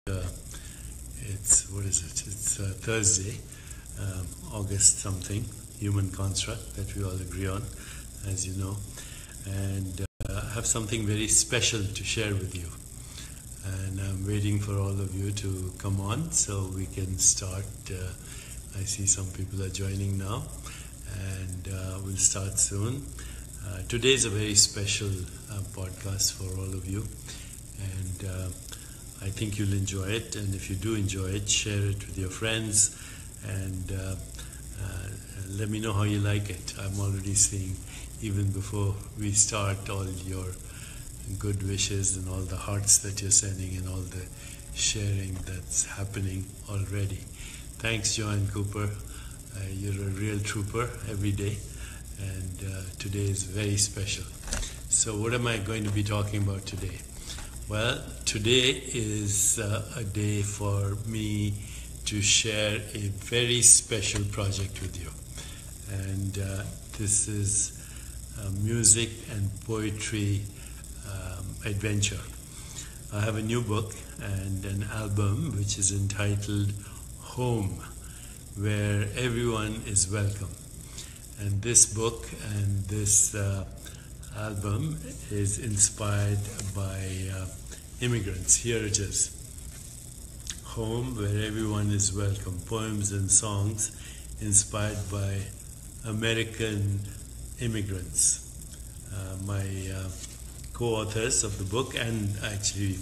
Uh, it's what is it? It's Thursday, August something, human construct that we all agree on, as you know, and I have something very special to share with you. And I'm waiting for all of you to come on so we can start. I see some people are joining now, and we'll start soon. Today is a very special podcast for all of you, and I think you'll enjoy it, and if you do enjoy it, share it with your friends, and let me know how you like it. I'm already seeing, even before we start, all your good wishes and all the hearts that you're sending and all the sharing that's happening already. Thanks, Joanne Cooper. You're a real trooper every day, and today is very special. So what am I going to be talking about today? Well, today is a day for me to share a very special project with you. And this is a music and poetry adventure. I have a new book and an album which is entitled Home, where everyone is welcome. And this book and this album is inspired by immigrants. Here it is. Home, where everyone is welcome. Poems and songs inspired by American immigrants. My co-authors of the book and actually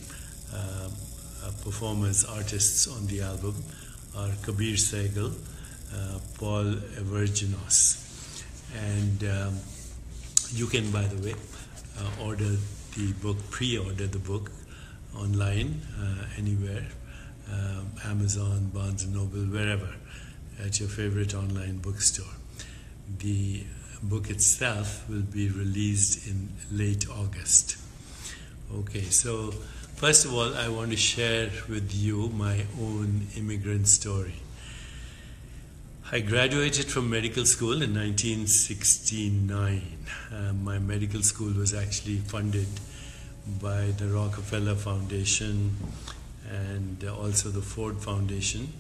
performers, artists on the album are Kabir Sehgal, Paul Everginos. And you can, by the way, order the book, pre-order the book online, anywhere, Amazon, Barnes & Noble, wherever, at your favorite online bookstore. The book itself will be released in late August. Okay, so first of all, I want to share with you my own immigrant story. I graduated from medical school in 1969. My medical school was actually funded by the Rockefeller Foundation and also the Ford Foundation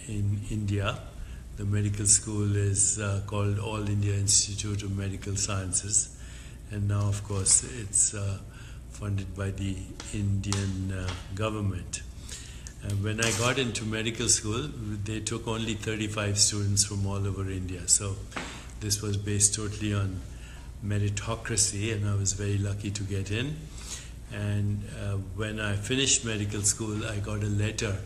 in India. The medical school is called All India Institute of Medical Sciences, and now, of course, it's funded by the Indian government. When I got into medical school, they took only 35 students from all over India. So this was based totally on meritocracy, and I was very lucky to get in. And when I finished medical school, I got a letter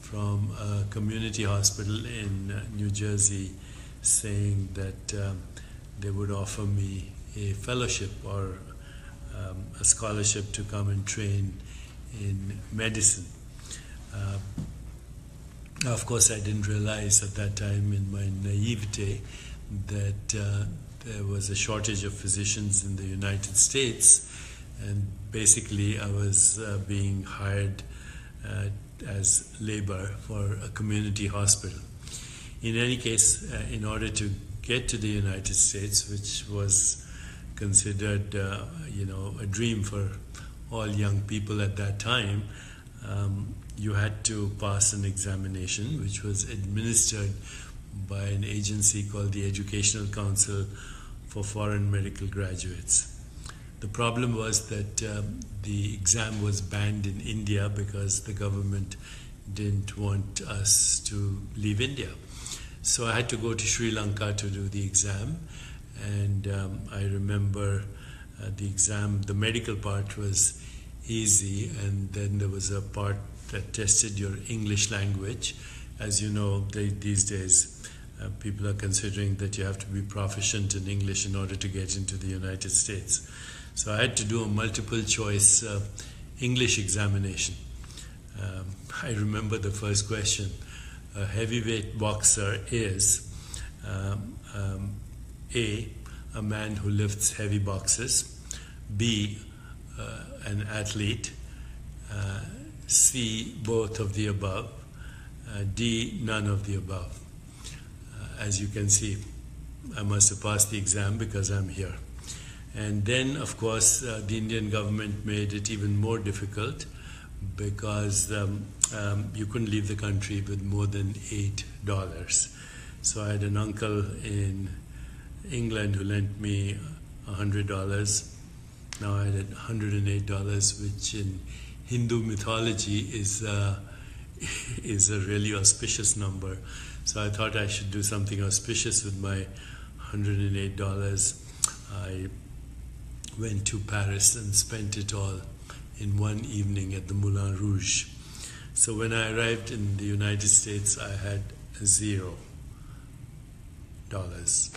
from a community hospital in New Jersey saying that they would offer me a fellowship or a scholarship to come and train in medicine. Of course, I didn't realize at that time, in my naivete, that there was a shortage of physicians in the United States, and basically I was being hired as labor for a community hospital. In any case, in order to get to the United States, which was considered a dream for all young people at that time, you had to pass an examination which was administered by an agency called the Educational Council for Foreign Medical Graduates. The problem was that the exam was banned in India because the government didn't want us to leave India. So I had to go to Sri Lanka to do the exam, and I remember the exam, the medical part was easy, and then there was a part that tested your English language. As you know, these days people are considering that you have to be proficient in English in order to get into the United States. So I had to do a multiple choice English examination. I remember the first question. A heavyweight boxer is A man who lifts heavy boxes, B, an athlete, C, both of the above, D, none of the above. As you can see, I must have passed the exam because I'm here. And then, of course, the Indian government made it even more difficult because you couldn't leave the country with more than $8. So I had an uncle in England who lent me $100. Now I had $108, which in Hindu mythology is a really auspicious number. So I thought I should do something auspicious with my $108. I went to Paris and spent it all in one evening at the Moulin Rouge. So when I arrived in the United States, I had $0,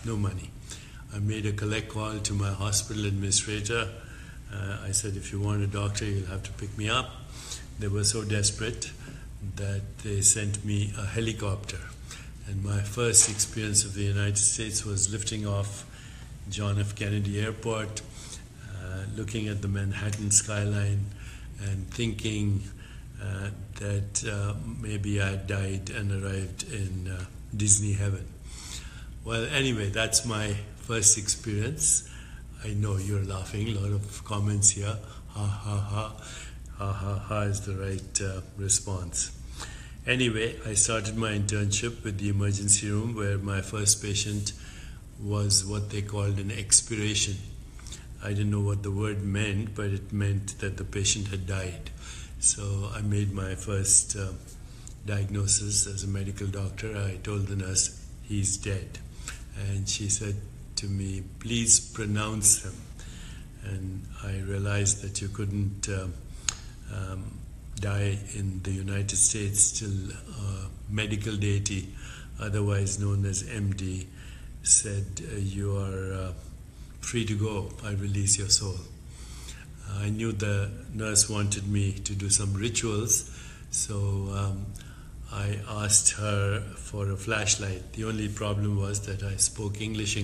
no money. I made a collect call to my hospital administrator. I said, if you want a doctor, you'll have to pick me up. They were so desperate that they sent me a helicopter. And my first experience of the United States was lifting off John F. Kennedy Airport, looking at the Manhattan skyline and thinking that maybe I had died and arrived in Disney heaven. Well, anyway, that's my first experience. I know you're laughing, a lot of comments here. Ha ha ha, ha ha ha is the right response. Anyway, I started my internship with the emergency room, where my first patient was what they called an expiration. I didn't know what the word meant, but it meant that the patient had died. So I made my first diagnosis as a medical doctor. I told the nurse, he's dead. And she said to me, please pronounce him. And I realized that you couldn't die in the United States till a medical deity, otherwise known as MD, said, you are free to go, I release your soul. I knew the nurse wanted me to do some rituals, so I asked her for a flashlight. The only problem was that I spoke English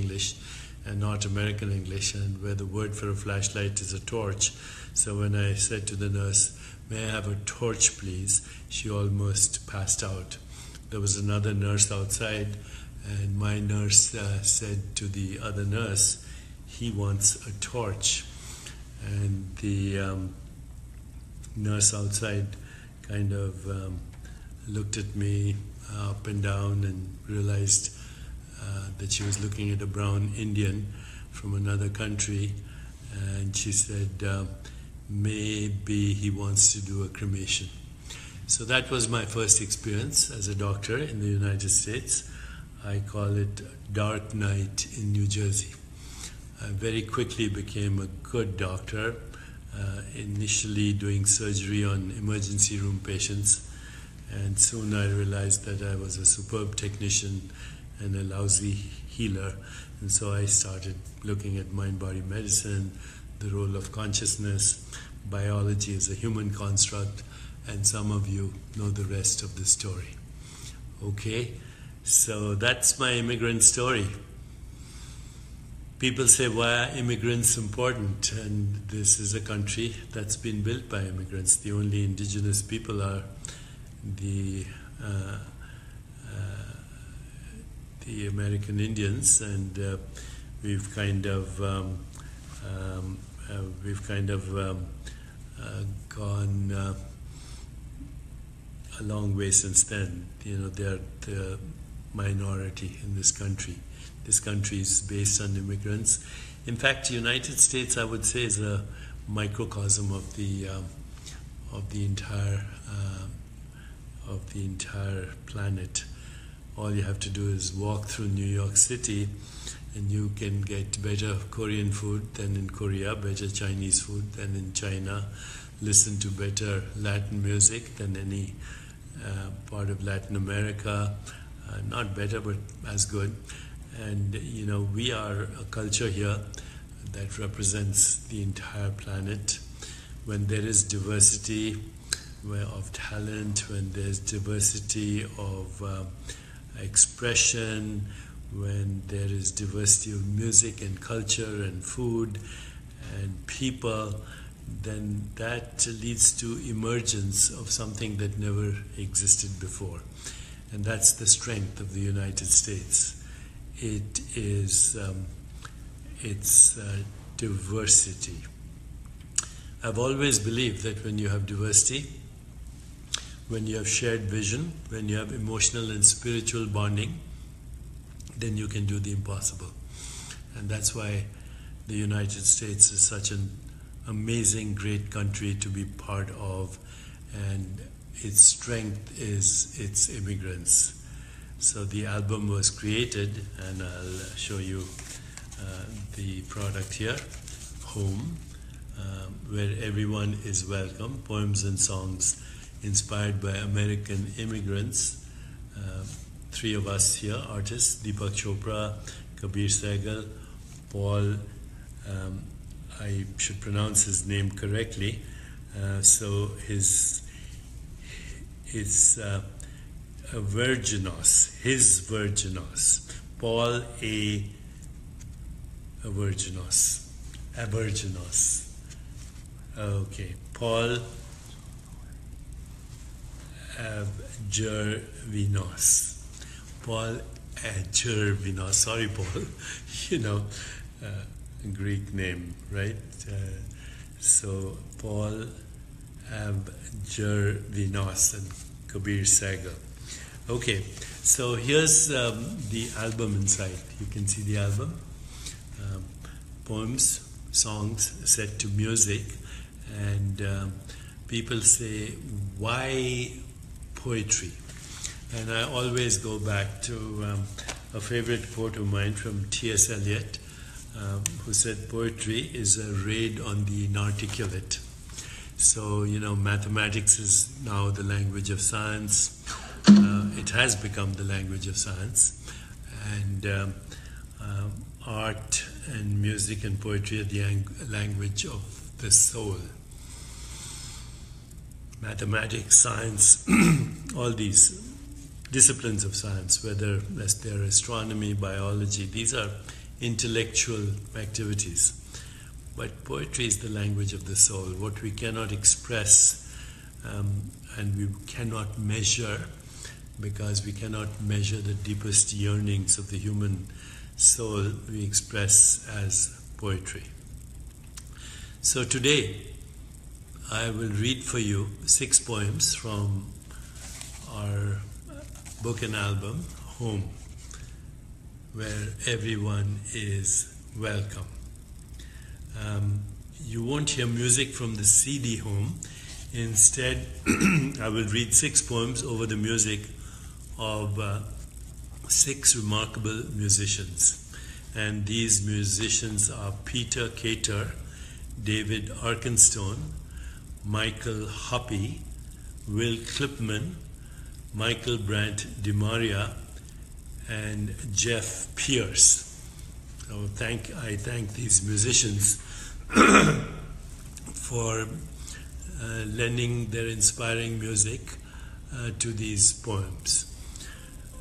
and not American English, and where the word for a flashlight is a torch. So when I said to the nurse, may I have a torch please, she almost passed out. There was another nurse outside, and my nurse said to the other nurse, he wants a torch. And the nurse outside kind of looked at me up and down and realized that she was looking at a brown Indian from another country, and she said, maybe he wants to do a cremation. So that was my first experience as a doctor in the United States. I call it Dark Night in New Jersey. I very quickly became a good doctor, initially doing surgery on emergency room patients, and soon I realized that I was a superb technician and a lousy healer, and so I started looking at mind-body medicine, the role of consciousness, biology as a human construct, and some of you know the rest of the story. Okay, so that's my immigrant story. People say, why are immigrants important? And this is a country that's been built by immigrants. The only indigenous people are the American Indians, and we've kind of gone a long way since then. You know, they are the minority in this country. This country is based on immigrants. In fact, the United States, I would say, is a microcosm of the entire planet. All you have to do is walk through New York City, and you can get better Korean food than in Korea, better Chinese food than in China, listen to better Latin music than any part of Latin America, not better, but as good. And, you know, we are a culture here that represents the entire planet. When there is diversity of talent, when there's diversity of expression, when there is diversity of music and culture and food and people, then that leads to emergence of something that never existed before. And that's the strength of the United States. It is its diversity. I've always believed that when you have diversity, when you have shared vision, when you have emotional and spiritual bonding, then you can do the impossible. And that's why the United States is such an amazing, great country to be part of, and its strength is its immigrants. So the album was created, and I'll show you the product here, Home, where everyone is welcome, poems and songs inspired by American immigrants. Three of us here, artists, Deepak Chopra, Kabir Sehgal, Paul, I should pronounce his name correctly, so his Virginos, Paul A. Virginos. Okay, Paul Gervinos. Sorry, Paul. Greek name, right? So Paul Gervinos and Kabir Sehgal. Okay, so here's the album inside. You can see the album. Poems, songs set to music, and people say, why poetry? And I always go back to a favorite quote of mine from T.S. Eliot, who said, poetry is a raid on the inarticulate. So, mathematics is now the language of science. It has become the language of science. And art and music and poetry are the language of the soul. Mathematics, science, all these disciplines of science, whether they're astronomy, biology, these are intellectual activities. But poetry is the language of the soul, what we cannot express and we cannot measure, because we cannot measure the deepest yearnings of the human soul, we express as poetry. So today I will read for you 6 poems from our book and album, Home, where everyone is welcome. You won't hear music from the CD Home. Instead, I will read 6 poems over the music of 6 remarkable musicians. And these musicians are Peter Cater, David Arkenstone, Michael Hoppe, Will Clipman, Michael Brant DeMaria, and Jeff Pearce. So I thank these musicians for lending their inspiring music to these poems.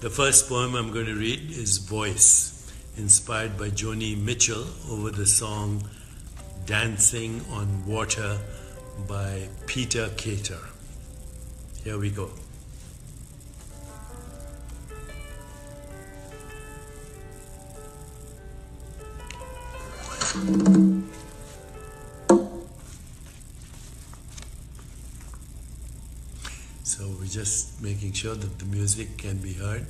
The first poem I'm going to read is Voice, inspired by Joni Mitchell over the song Dancing on Water by Peter Cater. Here we go. So we're just making sure that the music can be heard.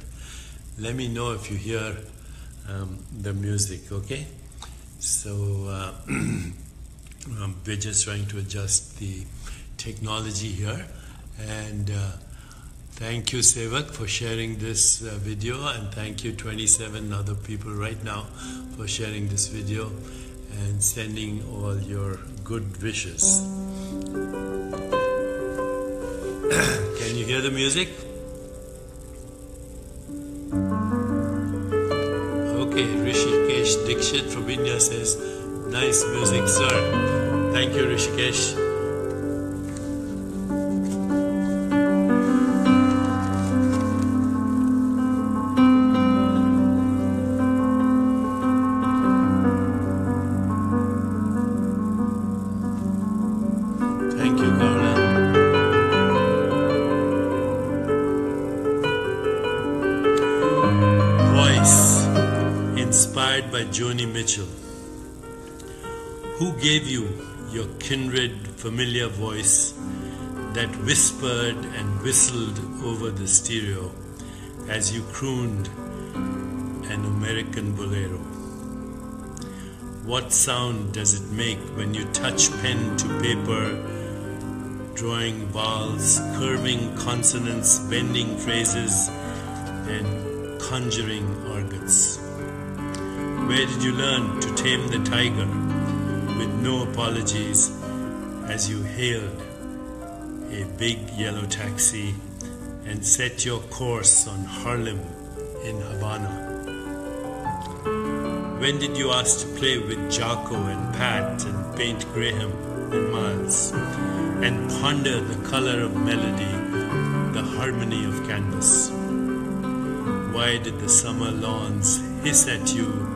Let me know if you hear the music, okay? So we're just trying to adjust the technology here. And thank you, Sevak, for sharing this video, and thank you 27 other people right now for sharing this video and sending all your good wishes. Can you hear the music? Okay, Rishikesh Dixit from India says, nice music, sir. Thank you, Rishikesh. By Joni Mitchell. Who gave you your kindred familiar voice that whispered and whistled over the stereo as you crooned an American bolero. What sound does it make when you touch pen to paper, drawing vowels, curving consonants, bending phrases, and conjuring organs? Where did you learn to tame the tiger with no apologies as you hailed a big yellow taxi and set your course on Harlem in Havana? When did you ask to play with Jocko and Pat and paint Graham and Miles and ponder the color of melody, the harmony of canvas? Why did the summer lawns hiss at you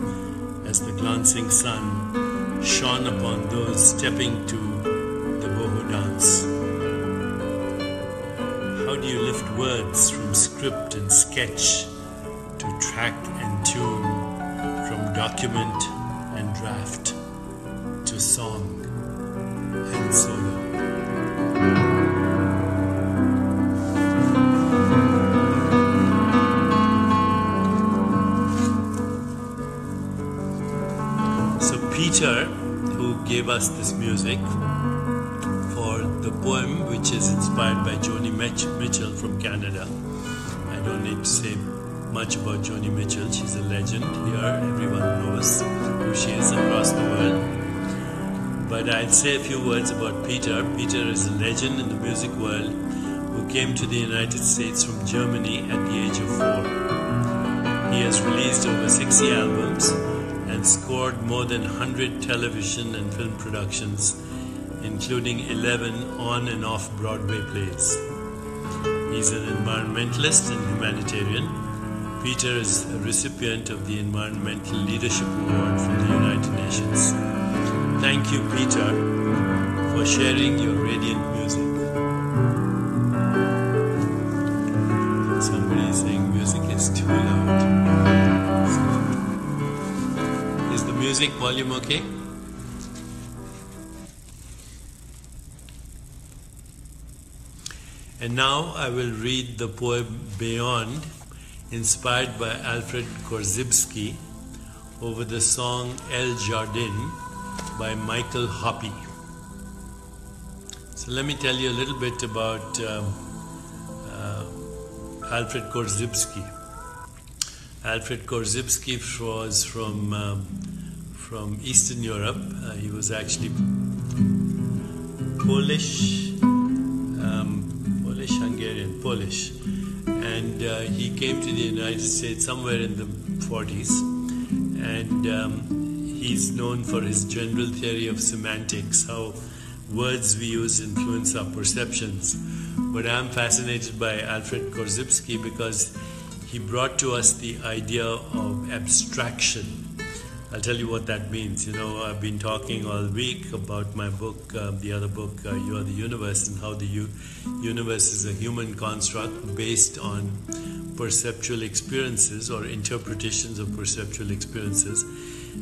as the glancing sun shone upon those stepping to the boho dance? How do you lift words from script and sketch to track and tune, from document and draft to song and solo? So Peter, who gave us this music for the poem, which is inspired by Joni Mitchell from Canada. I don't need to say much about Joni Mitchell. She's a legend here. Everyone knows who she is across the world. But I'll say a few words about Peter. Peter is a legend in the music world who came to the United States from Germany at the age of 4. He has released over 60 albums and scored more than 100 television and film productions, including 11 on and off Broadway plays. He's an environmentalist and humanitarian. Peter is a recipient of the Environmental Leadership Award from the United Nations. Thank you, Peter, for sharing your radiant music. Somebody is saying music is too loud. Is the music volume okay? And now I will read the poem Beyond, inspired by Alfred Korzybski, over the song El Jardin by Michael Hoppe. So let me tell you a little bit about Alfred Korzybski. Alfred Korzybski was from Eastern Europe. He was actually Polish, and he came to the United States somewhere in the 40s, and he's known for his general theory of semantics, how words we use influence our perceptions. But I'm fascinated by Alfred Korzybski because he brought to us the idea of abstraction. I'll tell you what that means. You know, I've been talking all week about my book, the other book, You Are the Universe, and how the universe is a human construct based on perceptual experiences or interpretations of perceptual experiences.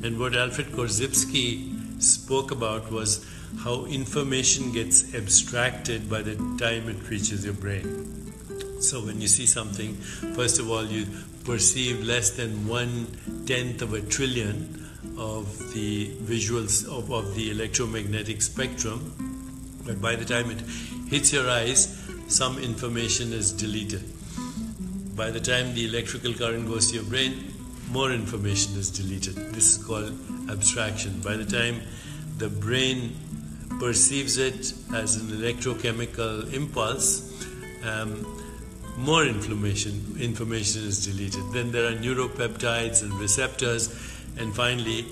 And what Alfred Korzybski spoke about was how information gets abstracted by the time it reaches your brain. So when you see something, first of all, you perceive less than 1/10 of a trillion of the visuals of the electromagnetic spectrum, but by the time it hits your eyes, some information is deleted. By the time the electrical current goes to your brain, more information is deleted. This is called abstraction. By the time the brain perceives it as an electrochemical impulse, more information is deleted. Then there are neuropeptides and receptors, and finally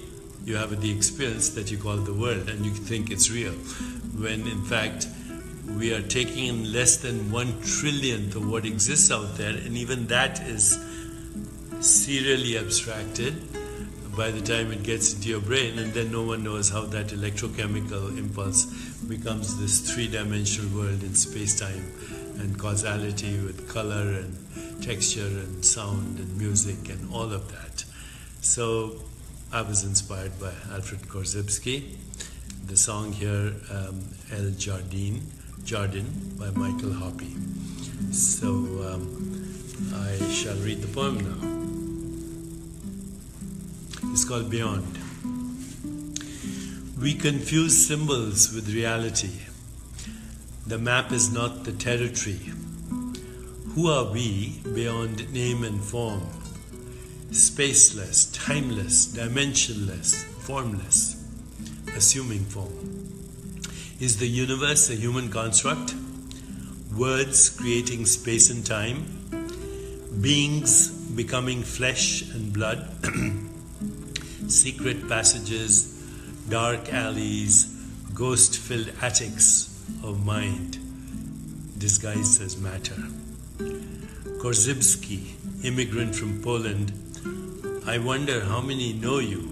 you have the experience that you call the world, and you think it's real, when in fact we are taking in less than 1/1,000,000th of what exists out there, and even that is serially abstracted by the time it gets into your brain, and then no one knows how that electrochemical impulse becomes this three-dimensional world in space-time and causality with color and texture and sound and music and all of that. So I was inspired by Alfred Korzybski. The song here, El Jardin, Jardin by Michael Hoppe. So I shall read the poem now. It's called Beyond. We confuse symbols with reality. The map is not the territory. Who are we beyond name and form? Spaceless, timeless, dimensionless, formless, assuming form. Is the universe a human construct? Words creating space and time? Beings becoming flesh and blood? Secret passages, dark alleys, ghost-filled attics of mind disguised as matter. Korzybski, immigrant from Poland, I wonder how many know you,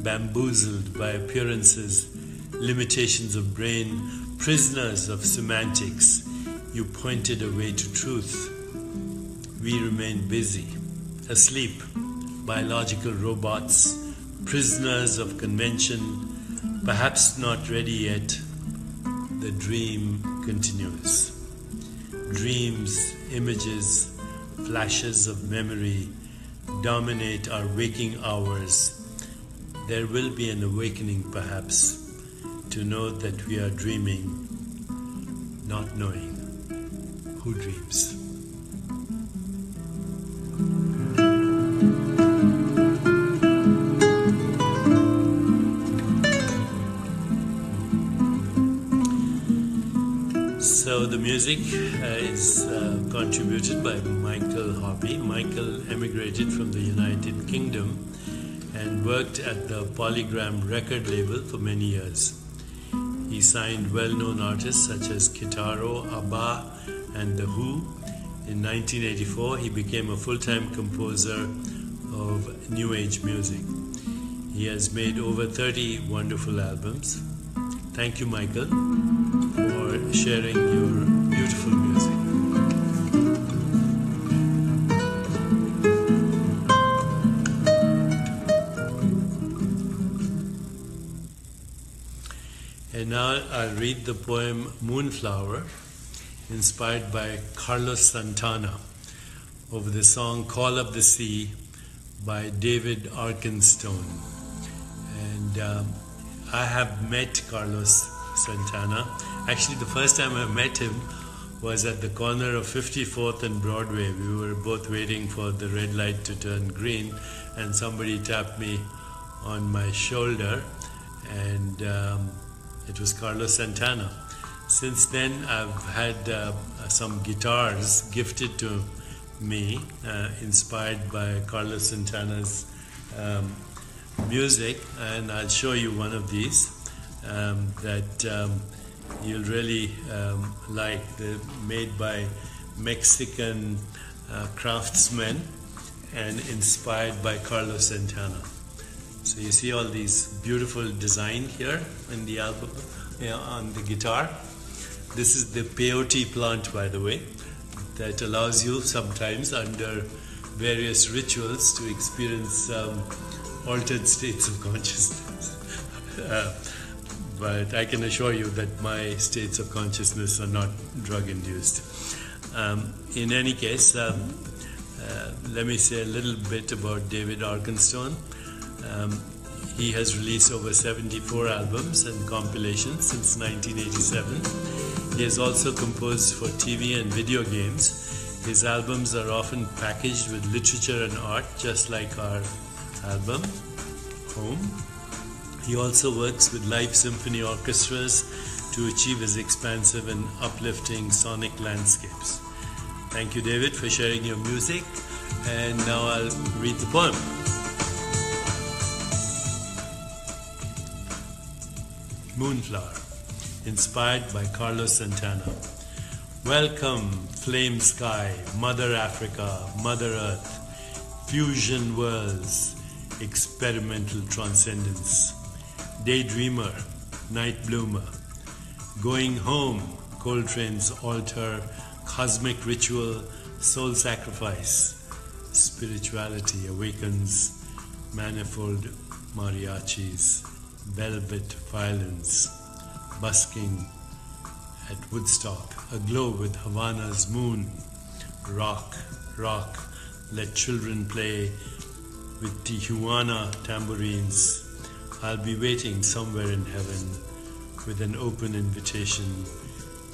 bamboozled by appearances, limitations of brain, prisoners of semantics. You pointed a way to truth. We remain busy, asleep, biological robots, prisoners of convention, perhaps not ready yet. The dream continues. Dreams, images, flashes of memory dominate our waking hours. There will be an awakening, perhaps, to know that we are dreaming, not knowing who dreams. So the music is contributed by Michael Hoppe. Michael emigrated from the United Kingdom and worked at the Polygram record label for many years. He signed well-known artists such as Kitaro, ABBA and The Who. In 1984, he became a full-time composer of New Age music. He has made over 30 wonderful albums. Thank you, Michael, for sharing your beautiful music. And now I'll read the poem Moonflower, inspired by Carlos Santana, over the song Call Up the Sea by David Arkenstone. And I have met Carlos Santana. Actually, the first time I met him was at the corner of 54th and Broadway. We were both waiting for the red light to turn green, and somebody tapped me on my shoulder, and it was Carlos Santana. Since then, I've had some guitars gifted to me, inspired by Carlos Santana's music, and I'll show you one of these that you'll really like. They're made by Mexican craftsmen and inspired by Carlos Santana. So you see all these beautiful design here in the album, on the guitar. This is the peyote plant, by the way, that allows you sometimes under various rituals to experience altered states of consciousness. But I can assure you that my states of consciousness are not drug-induced. In any case, let me say a little bit about David Arkenstone. He has released over 74 albums and compilations since 1987. He has also composed for TV and video games. His albums are often packaged with literature and art, just like our album, Home. He also works with live symphony orchestras to achieve his expansive and uplifting sonic landscapes. Thank you, David, for sharing your music. And now I'll read the poem. Moonflower, inspired by Carlos Santana. Welcome, flame sky, Mother Africa, Mother Earth, fusion worlds, experimental transcendence, daydreamer, night bloomer, going home, Coltrane's altar, cosmic ritual, soul sacrifice, spirituality awakens, manifold mariachis, velvet violins, busking at Woodstock, aglow with Havana's moon. Rock, rock, let children play with Tijuana tambourines. I'll be waiting somewhere in heaven with an open invitation,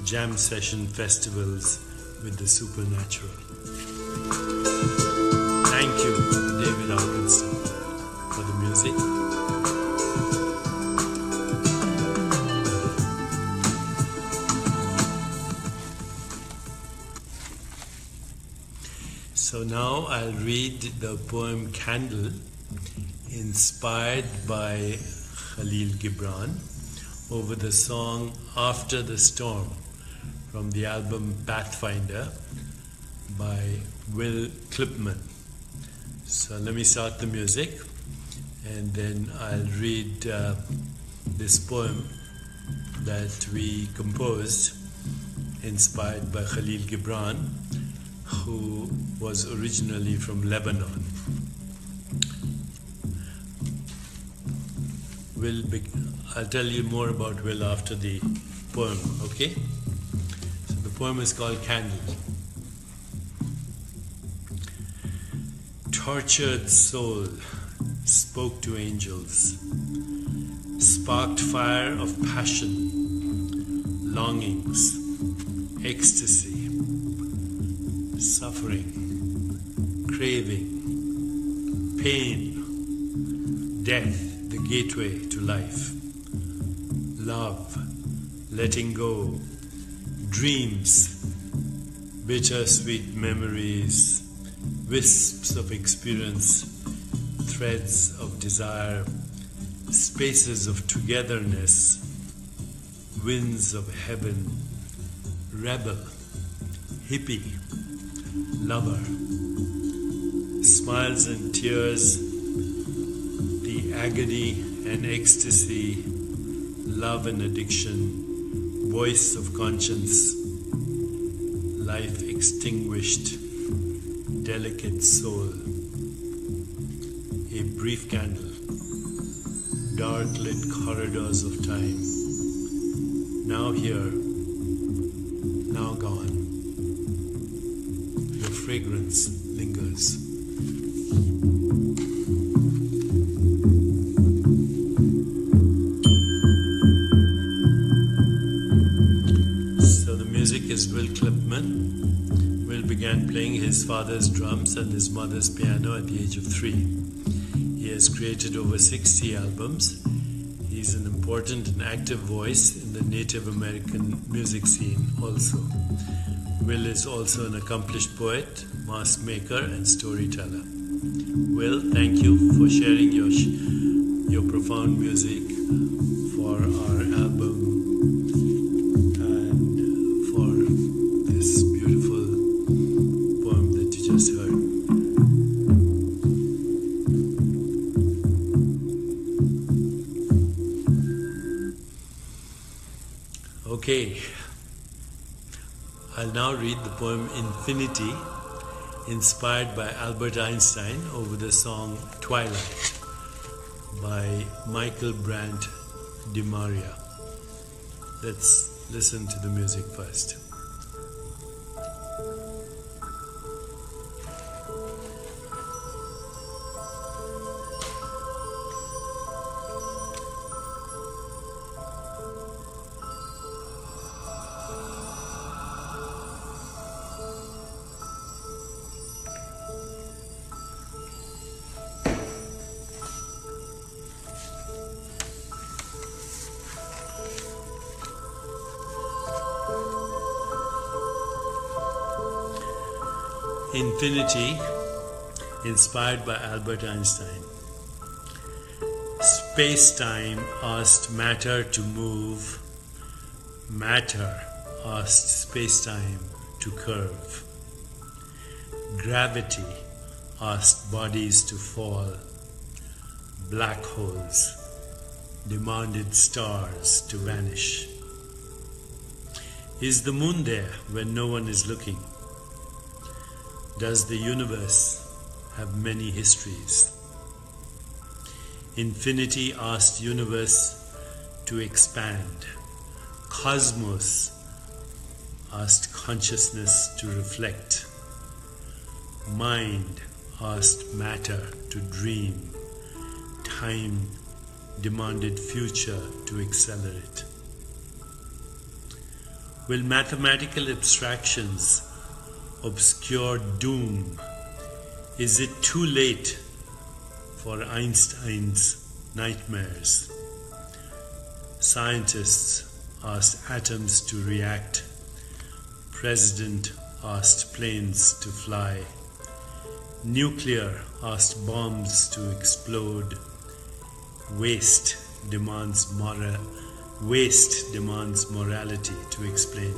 jam session festivals with the supernatural. Thank you, David Arkenstone, for the music. So now I'll read the poem Candle, inspired by Khalil Gibran, over the song After the Storm from the album Pathfinder by Will Clipman. So let me start the music and then I'll read this poem that we composed, inspired by Khalil Gibran, who was originally from Lebanon. I'll tell you more about Will after the poem, okay? So the poem is called Candle. Tortured soul spoke to angels, sparked fire of passion, longings, ecstasy, suffering, craving, pain, death, the gateway to life, love, letting go, dreams, bittersweet memories, wisps of experience, threads of desire, spaces of togetherness, winds of heaven, rebel, hippie, lover, smiles and tears, the agony and ecstasy, love and addiction, voice of conscience, life extinguished, delicate soul, a brief candle, dark lit corridors of time, now here, now gone, your fragrance lingers. So the music is Will Clipman. Will began playing his father's drums and his mother's piano at the age of 3. He has created over 60 albums. He's an important and active voice in the Native American music scene also. Will is also an accomplished poet, mask maker, and storyteller. Will, thank you for sharing your profound music for our album and for this beautiful poem that you just heard. Okay. I'll now read the poem Infinity, inspired by Albert Einstein, over the song Twilight by Michael Brant DeMaria. Let's listen to the music first. Infinity, inspired by Albert Einstein. Space-time asked matter to move. Matter asked space-time to curve. Gravity asked bodies to fall. Black holes demanded stars to vanish. Is the moon there when no one is looking? Does the universe have many histories? Infinity asked universe to expand. Cosmos asked consciousness to reflect. Mind asked matter to dream. Time demanded future to accelerate. Will mathematical abstractions obscure doom? Is it too late for Einstein's nightmares? Scientists asked atoms to react. President asked planes to fly. Nuclear asked bombs to explode. Waste demands morality to explain.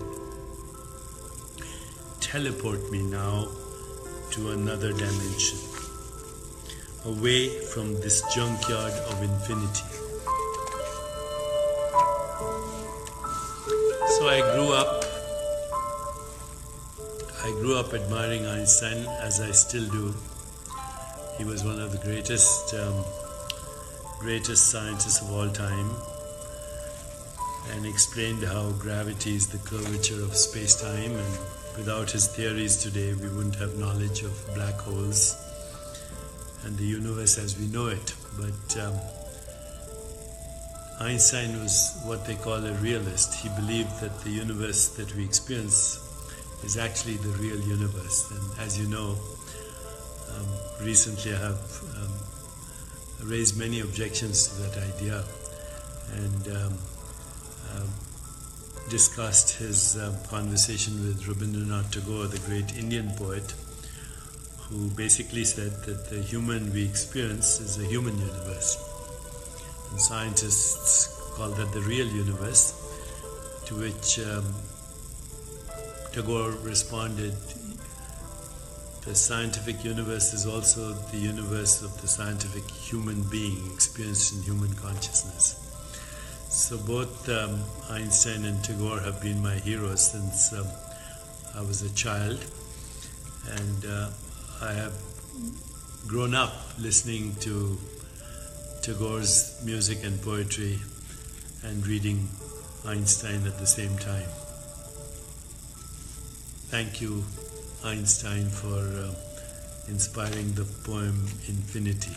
Teleport me now to another dimension, away from this junkyard of infinity. So I grew up admiring Einstein, as I still do. He was one of the greatest scientists of all time, and explained how gravity is the curvature of space-time, and without his theories today we wouldn't have knowledge of black holes and the universe as we know it. But Einstein was what they call a realist. He believed that the universe that we experience is actually the real universe. And as you know, recently I have raised many objections to that idea, and discussed his conversation with Rabindranath Tagore, the great Indian poet, who basically said that the human we experience is a human universe. And scientists call that the real universe, to which Tagore responded, the scientific universe is also the universe of the scientific human being experienced in human consciousness. So both Einstein and Tagore have been my heroes since I was a child, and I have grown up listening to Tagore's music and poetry and reading Einstein at the same time. Thank you, Einstein, for inspiring the poem Infinity.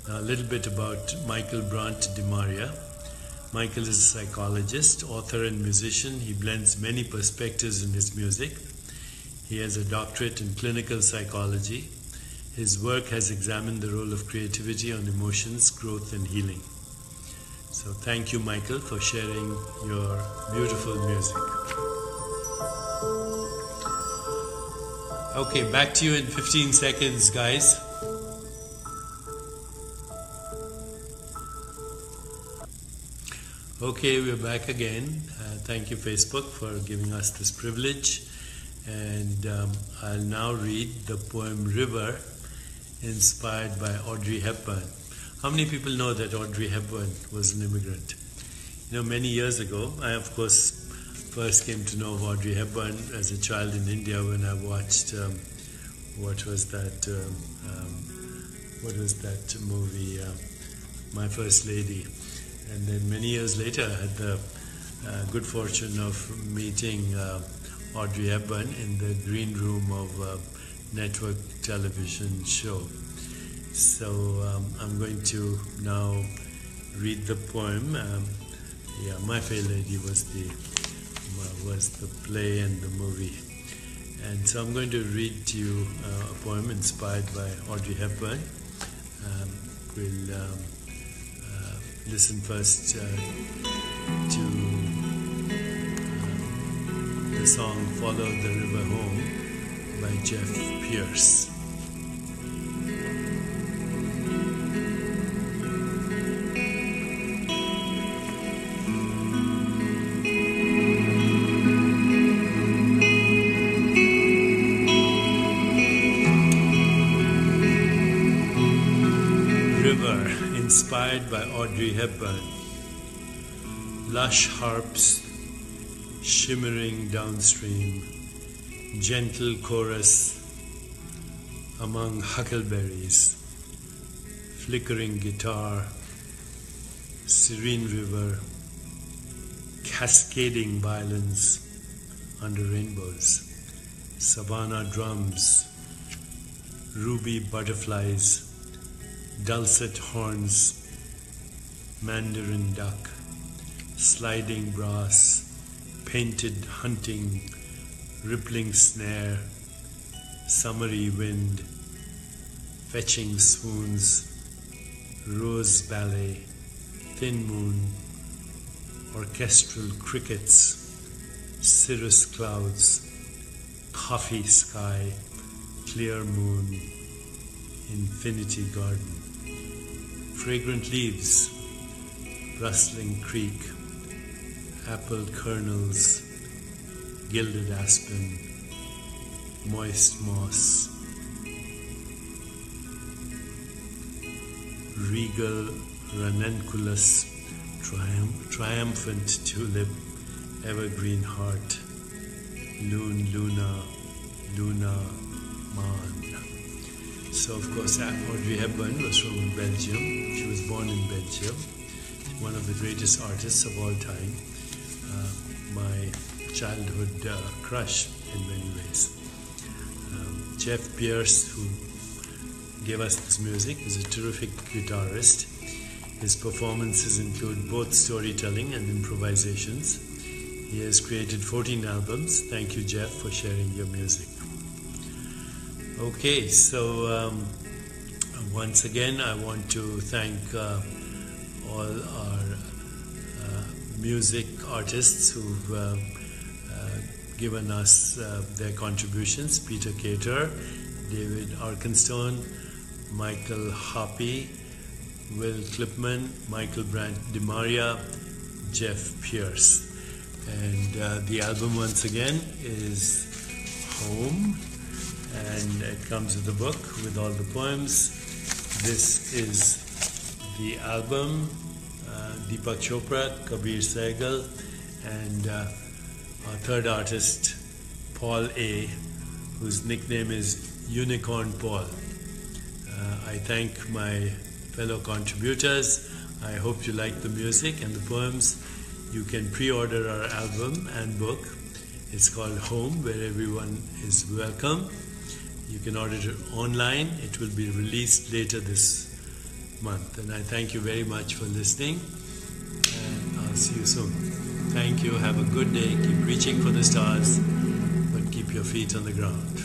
Now a little bit about Michael Brant DeMaria. Michael is a psychologist, author and musician. He blends many perspectives in his music. He has a doctorate in clinical psychology. His work has examined the role of creativity on emotions, growth and healing. So thank you, Michael, for sharing your beautiful music. Okay, back to you in 15 seconds, guys. Okay, we're back again. Thank you, Facebook, for giving us this privilege. And I'll now read the poem River, inspired by Audrey Hepburn. How many people know that Audrey Hepburn was an immigrant? You know, many years ago, I of course first came to know of Audrey Hepburn as a child in India when I watched what was that movie, My First Lady. And then many years later I had the good fortune of meeting Audrey Hepburn in the green room of a network television show. So I'm going to now read the poem. My Fair Lady was the play and the movie. And so I'm going to read to you a poem inspired by Audrey Hepburn. We'll listen first to the song Follow the River Home by Jeff Pearce. River, inspired by Audrey Hepburn. Lush harps shimmering downstream, gentle chorus among huckleberries, flickering guitar, serene river, cascading violence, under rainbows, savannah drums, ruby butterflies, dulcet horns, mandarin duck, sliding brass, painted hunting, rippling snare, summery wind, fetching swoons, rose ballet, thin moon, orchestral crickets, cirrus clouds, coffee sky, clear moon, infinity garden, fragrant leaves, rustling creek, apple kernels, gilded aspen, moist moss, regal ranunculus, triumphant tulip, evergreen heart, loon, luna, luna, man. So of course Audrey Hepburn was from Belgium. She was born in Belgium. One of the greatest artists of all time. My childhood crush in many ways. Jeff Pearce, who gave us this music, is a terrific guitarist. His performances include both storytelling and improvisations. He has created 14 albums. Thank you, Jeff, for sharing your music. Okay, so once again, I want to thank all our music artists who've given us their contributions. Peter Cater, David Arkenstone, Michael Hoppe, Will Clipman, Michael Brant DeMaria, Jeff Pearce. And the album once again is Home, and it comes with a book with all the poems. This is the album, Deepak Chopra, Kabir Sehgal, and our third artist, Paul A., whose nickname is Unicorn Paul. I thank my fellow contributors. I hope you like the music and the poems. You can pre-order our album and book. It's called Home, where everyone is welcome. You can order it online. It will be released later this month. And I thank you very much for listening, and I'll see you soon. Thank you. Have a good day. Keep reaching for the stars, but keep your feet on the ground.